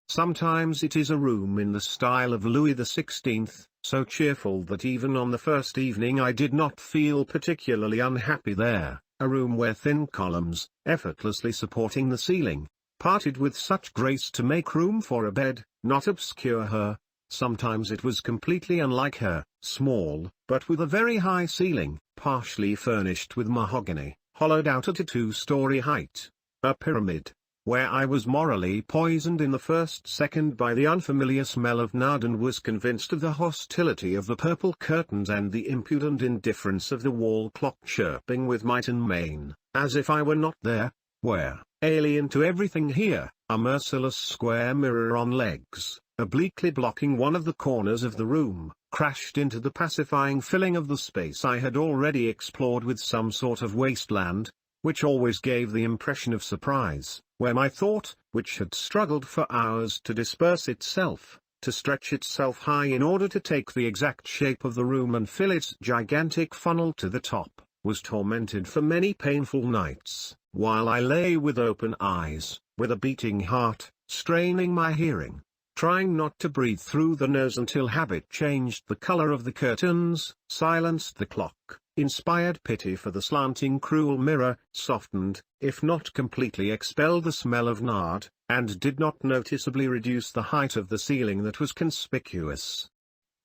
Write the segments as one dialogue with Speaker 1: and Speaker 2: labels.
Speaker 1: Sometimes it is a room in the style of Louis XVI, so cheerful that even on the first evening I did not feel particularly unhappy there, a room where thin columns, effortlessly supporting the ceiling, parted with such grace to make room for a bed, not obscure her. Sometimes it was completely unlike her, small, but with a very high ceiling, partially furnished with mahogany, hollowed out at a 2-story height. A pyramid, where I was morally poisoned in the first second by the unfamiliar smell of nard and was convinced of the hostility of the purple curtains and the impudent indifference of the wall clock chirping with might and main, as if I were not there, where, alien to everything here, a merciless square mirror on legs, obliquely blocking one of the corners of the room, crashed into the pacifying filling of the space I had already explored with some sort of wasteland, which always gave the impression of surprise, where my thought, which had struggled for hours to disperse itself, to stretch itself high in order to take the exact shape of the room and fill its gigantic funnel to the top, was tormented for many painful nights, while I lay with open eyes, with a beating heart, straining my hearing, trying not to breathe through the nose until habit changed the color of the curtains, silenced the clock, inspired pity for the slanting cruel mirror, softened, if not completely expelled the smell of nard, and did not noticeably reduce the height of the ceiling that was conspicuous.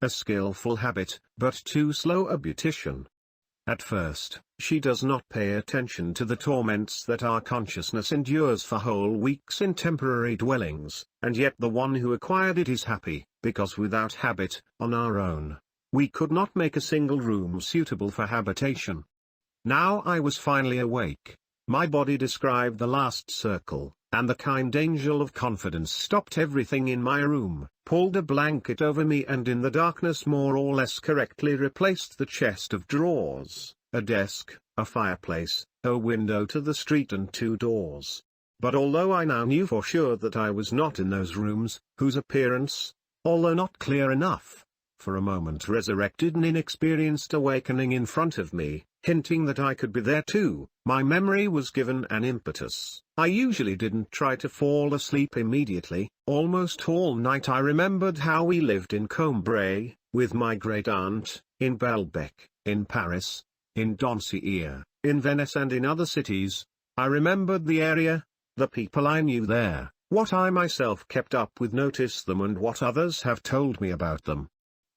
Speaker 1: A skillful habit, but too slow a beautician. At first, she does not pay attention to the torments that our consciousness endures for whole weeks in temporary dwellings, and yet the one who acquired it is happy, because without habit, on our own, we could not make a single room suitable for habitation. Now I was finally awake. My body described the last circle, and the kind angel of confidence stopped everything in my room, pulled a blanket over me and in the darkness more or less correctly replaced the chest of drawers, a desk, a fireplace, a window to the street and 2 doors. But although I now knew for sure that I was not in those rooms, whose appearance, although not clear enough, for a moment resurrected an inexperienced awakening in front of me, hinting that I could be there too, my memory was given an impetus. I usually didn't try to fall asleep immediately. Almost all night I remembered how we lived in Combray, with my great-aunt, in Belbec, in Paris, in Doncières, in Venice and in other cities. I remembered the area, the people I knew there, what I myself kept up with, noticed them and what others have told me about them.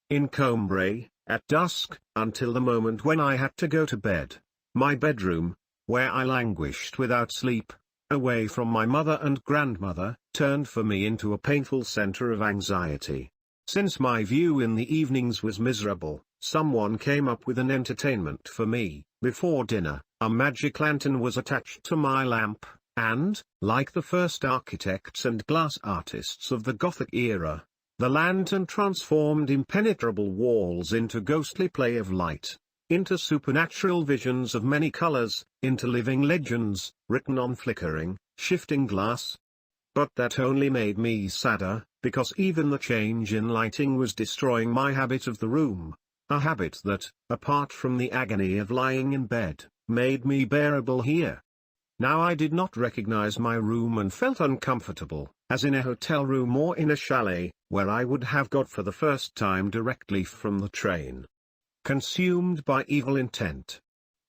Speaker 1: In Combray, at dusk, until the moment when I had to go to bed, my bedroom, where I languished without sleep, away from my mother and grandmother, turned for me into a painful center of anxiety. Since my view in the evenings was miserable, someone came up with an entertainment for me. Before dinner, a magic lantern was attached to my lamp, and, like the first architects and glass artists of the Gothic era, the lantern transformed impenetrable walls into ghostly play of light, into supernatural visions of many colors, into living legends, written on flickering, shifting glass. But that only made me sadder, because even the change in lighting was destroying my habit of the room, a habit that, apart from the agony of lying in bed, made me bearable here. Now I did not recognize my room and felt uncomfortable, as in a hotel room or in a chalet, where I would have got for the first time directly from the train. Consumed by evil intent.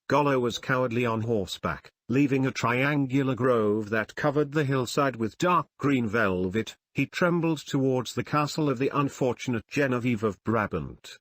Speaker 1: Gollo was cowardly on horseback, leaving a triangular grove that covered the hillside with dark green velvet. He trembled towards the castle of the unfortunate Genevieve of Brabant,